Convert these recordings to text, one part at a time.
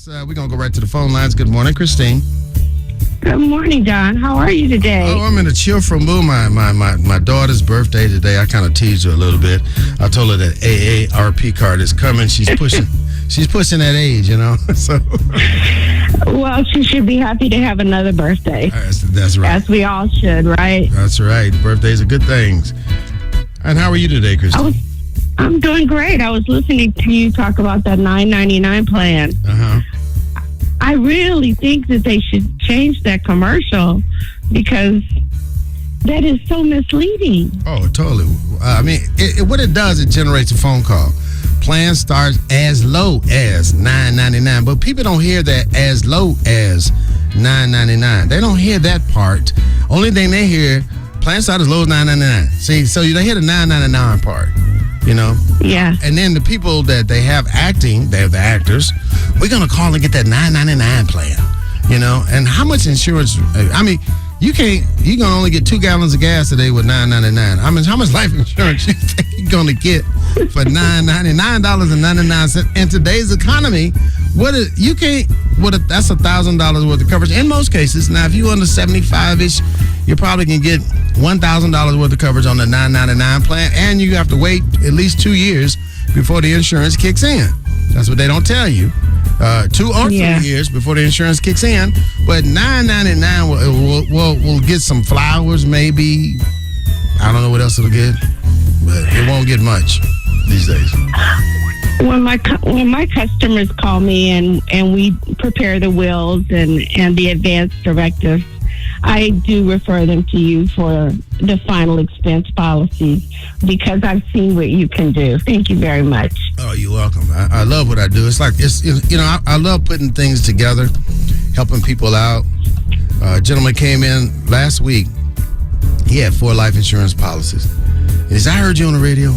We're going to go right to the phone lines. Good morning, Christine. Good morning, Don. How are you today? Oh, I'm in a cheerful mood. My daughter's birthday today. I kind of teased her a little bit. I told her that AARP card is coming. She's pushing that age, So Well, she should be happy to have another birthday. That's right. As we all should, right? That's right. Birthdays are good things. And how are you today, Christine? I'm doing great. I was listening to you talk about that $9.99 plan. Uh-huh. I really think that they should change that commercial because that is so misleading. Oh, totally. What it does, it generates a phone call. Plan starts as low as $9.99, but people don't hear that as low as $9.99. They don't hear that part. Only thing they hear, plan start as low as $9.99. See, so they hear the $9.99 part. Yeah. And then the people that they have acting, they're the actors, we're going to call and get that $9.99 plan, and how much insurance, you can only get 2 gallons of gas today with $9.99. How much life insurance you think you're going to get for $9.99 in today's economy? That's $1,000 worth of coverage in most cases. Now, if you're under 75-ish, you probably can get $1,000 worth of coverage on the $9.99 plan, and you have to wait at least 2 years before the insurance kicks in. That's what they don't tell you. 2 or 3 years before the insurance kicks in. But $9.99 will get some flowers, maybe. I don't know what else it'll get, but it won't get much these days. When my customers call me and we prepare the wills and the advance directives, I do refer them to you for the final expense policies because I've seen what you can do. Thank you very much. Oh, you're welcome. I love what I do. I love putting things together, helping people out. A gentleman came in last week. He had 4 life insurance policies. He said, I heard you on the radio,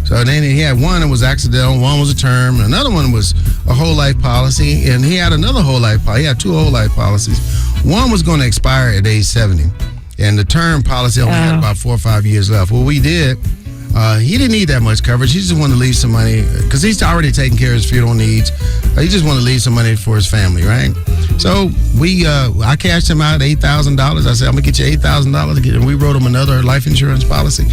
So then he had one that was accidental, one was a term, and another one was a whole life policy, and he had another whole life policy. He had 2 whole life policies. One was going to expire at age 70, and the term policy only had about 4 or 5 years left. What we did, he didn't need that much coverage. He just wanted to leave some money, because he's already taking care of his funeral needs. He just wanted to leave some money for his family, right? So I cashed him out $8,000. I said, I'm going to get you $8,000, and we wrote him another life insurance policy.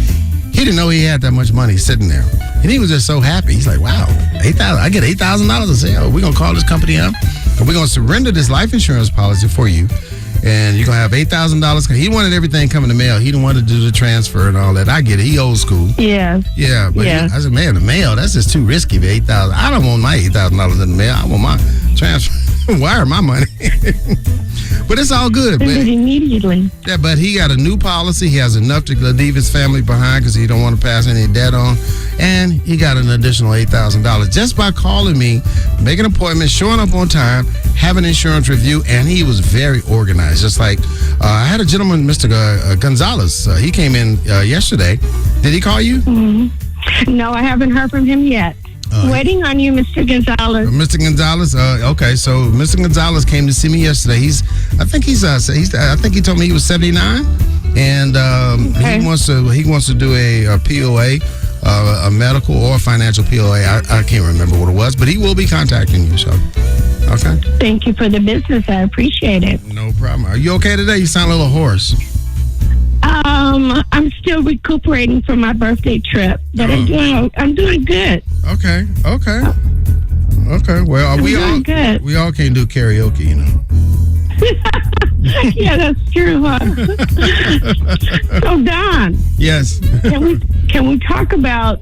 He didn't know he had that much money sitting there. And he was just so happy. He's like, wow, $8,000. I get $8,000. I say, we're going to call this company up, and we're going to surrender this life insurance policy for you. And you're going to have $8,000. He wanted everything coming in the mail. He didn't want to do the transfer and all that. I get it. He old school. Yeah. Yeah. But I said, man, the mail, that's just too risky for $8,000. I don't want my $8,000 in the mail. I want my transfer. Wire my money. But it's all good. Send it immediately. Yeah, but he got a new policy. He has enough to leave his family behind because he don't want to pass any debt on. And he got an additional $8,000 just by calling me, making an appointment, showing up on time, having an insurance review, and he was very organized. Just like I had a gentleman, Mr. Gonzalez. He came in yesterday. Did he call you? Mm-hmm. No, I haven't heard from him yet. Waiting on you, Mr. Gonzalez. Mr. Gonzalez. Okay, so Mr. Gonzalez came to see me yesterday. I think he told me he was 79, and he wants to do a POA, a medical or financial POA. I can't remember what it was, but he will be contacting you. So, okay. Thank you for the business. I appreciate it. No problem. Are you okay today? You sound a little hoarse. I'm still recuperating from my birthday trip, but I'm doing good. Okay. Well, we all can't do karaoke, Yeah, that's true, huh? So, Don. Yes. Can we talk about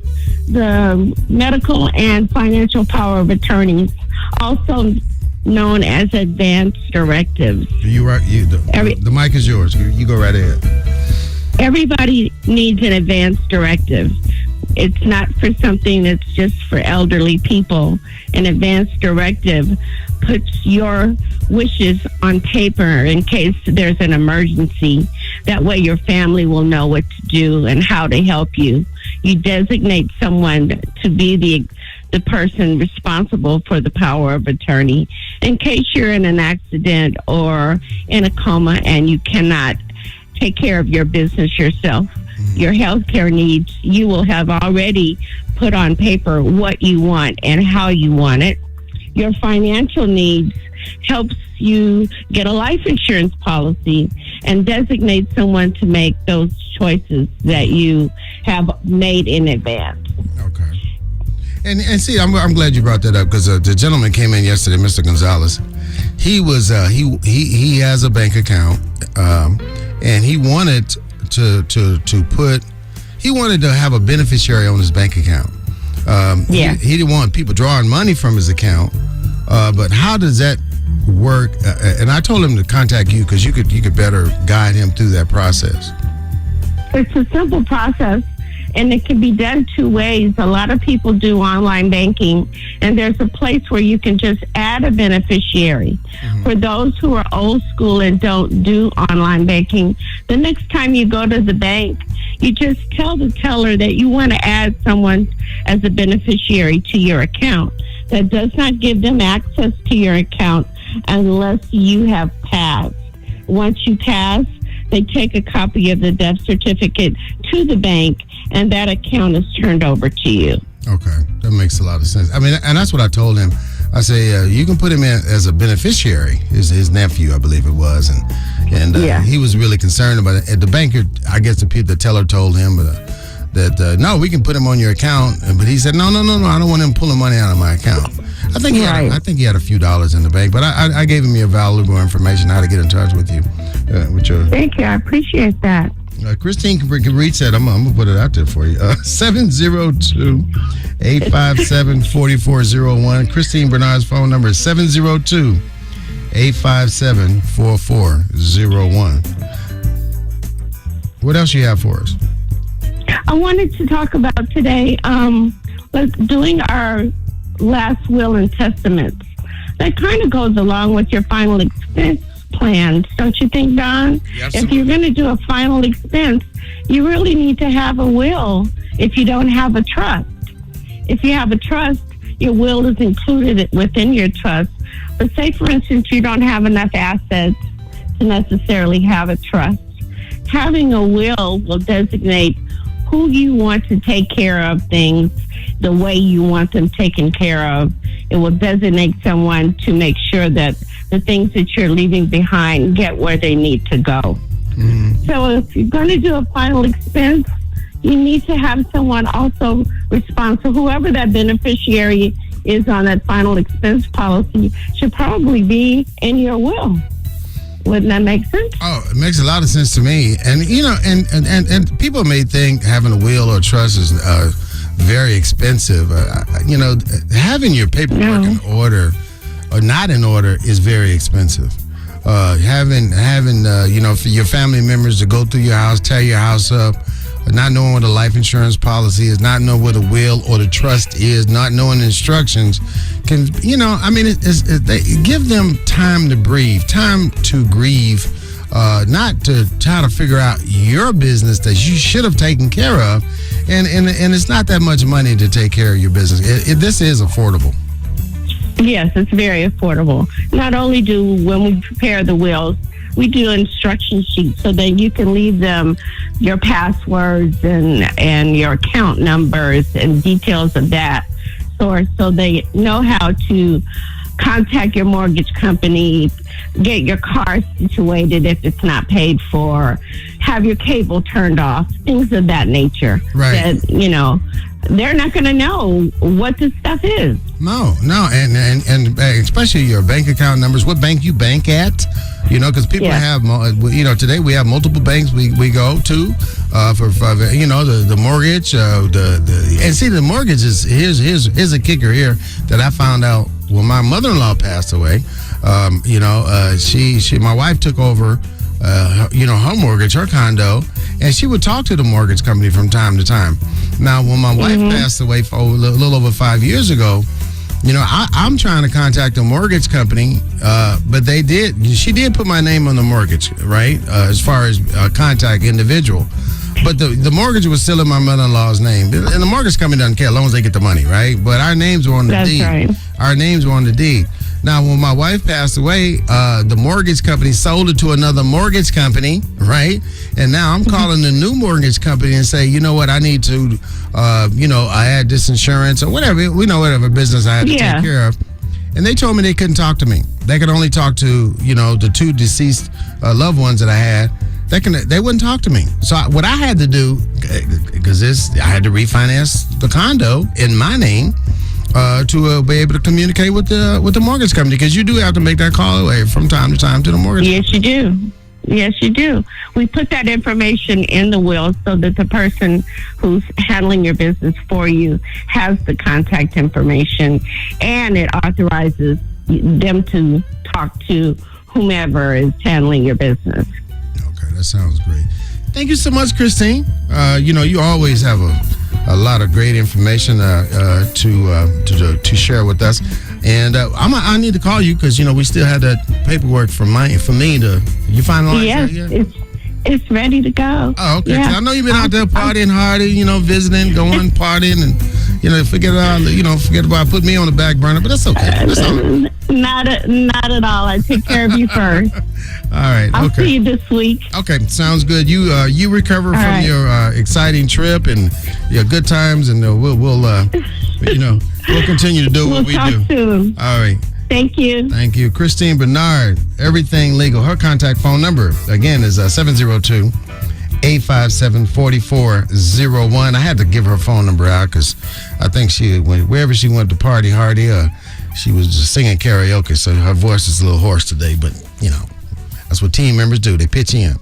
the medical and financial power of attorneys, also known as advance directives? You're right. The mic is yours. You go right ahead. Everybody needs an advance directive. It's not for something that's just for elderly people. An advance directive puts your wishes on paper in case there's an emergency. That way your family will know what to do and how to help you. You designate someone to be the person responsible for the power of attorney in case you're in an accident or in a coma and you cannot take care of your business yourself. Your healthcare needs, you will have already put on paper what you want and how you want it. your financial needs, helps you get a life insurance policy, and designate someone to make those choices that you have made in advance. Okay. And see, I'm glad you brought that up, because the gentleman came in yesterday, Mr. Gonzalez. He was he has a bank account, and he wanted he wanted to have a beneficiary on his bank account. He didn't want people drawing money from his account. But how does that work? And I told him to contact you, because you could better guide him through that process. It's a simple process, and it can be done two ways. A lot of people do online banking, and there's a place where you can just add a beneficiary. Mm-hmm. For those who are old school and don't do online banking, the next time you go to the bank, you just tell the teller that you want to add someone as a beneficiary to your account. That does not give them access to your account unless you have passed. Once you pass, they take a copy of the death certificate to the bank, and that account is turned over to you. Okay, that makes a lot of sense. I mean, and that's what I told him. I say, you can put him in as a beneficiary, his nephew, I believe it was, and he was really concerned about it. At the banker, I guess the teller told him that no, we can put him on your account, but he said, no, I don't want him pulling money out of my account. I think he had a few dollars in the bank, but I gave him your valuable information how to get in touch with you. Thank you, I appreciate that. Christene can reach that. I'm going to put it out there for you. 702-857-4401. Christene Bernard's phone number is 702-857-4401. What else you have for us? I wanted to talk about today doing our last will and testaments. That kind of goes along with your final expense plans, don't you think, Don? Yes, if you're going to do a final expense, you really need to have a will if you don't have a trust. If you have a trust, your will is included within your trust. But say, for instance, you don't have enough assets to necessarily have a trust. Having a will designate who you want to take care of things the way you want them taken care of. It will designate someone to make sure that the things that you're leaving behind get where they need to go. Mm-hmm. So if you're going to do a final expense, you need to have someone also responsible. Whoever that beneficiary is on that final expense policy should probably be in your will. Wouldn't that make sense? Oh, it makes a lot of sense to me. And, and people may think having a will or trust is very expensive. Having your paperwork in order or not in order is very expensive. Having for your family members to go through your house, tear your house up, not knowing what a life insurance policy is, not knowing what a will or the trust is, not knowing the instructions, they give them time to breathe, time to grieve, not to try to figure out your business that you should have taken care of, and it's not that much money to take care of your business. This is affordable. Yes, it's very affordable. Not only when we prepare the wills, we do instruction sheets so that you can leave them your passwords and your account numbers and details of that source, so they know how to contact your mortgage company, get your car situated if it's not paid for, have your cable turned off, things of that nature. Right. That, they're not going to know what this stuff is. No, and especially your bank account numbers, what bank you bank at, because people have, today we have multiple banks we go to for the mortgage, and see, the mortgage is, here's a kicker here that I found out when my mother-in-law passed away. My wife took over, her mortgage, her condo, and she would talk to the mortgage company from time to time. Now, when my wife passed away for a little over 5 years ago, I'm trying to contact the mortgage company, but she did put my name on the mortgage, right? As far as contact individual. But the mortgage was still in my mother-in-law's name. And the mortgage company doesn't care as long as they get the money, right? But our names were on the deed. Right. Our names were on the deed. Now, when my wife passed away, the mortgage company sold it to another mortgage company, right? And now I'm calling the new mortgage company and say, you know what, I need to, I had this insurance or whatever, whatever business I had to take care of. and they told me they couldn't talk to me. They could only talk to, the two deceased loved ones that I had. They wouldn't talk to me. So what I had to do, because I had to refinance the condo in my name to be able to communicate with the mortgage company, because you do have to make that call away from time to time to the mortgage company. Yes, you do. Yes, you do. We put that information in the will so that the person who's handling your business for you has the contact information, and it authorizes them to talk to whomever is handling your business. Okay, that sounds great. Thank you so much, Christine. You always have a lot of great information to share with us. And I need to call you because we still had that paperwork for me to. You finalize that yet? It's ready to go. Oh, okay. Yeah. I know you've been out there partying hardy, visiting, going partying, and forget about putting me on the back burner. But that's okay. That's all right. Not at all. I take care of you first. All right. I'll see you this week. Okay, sounds good. You recover from your exciting trip and your good times, and we'll continue to do what we do. We'll talk soon. All right. Thank you. Thank you. Christene Bernard, Everything Legal. Her contact phone number, again, is 702-857-4401. I had to give her phone number out because I think wherever she went to party hardy, she was just singing karaoke, so her voice is a little hoarse today, but, that's what team members do. They pitch in.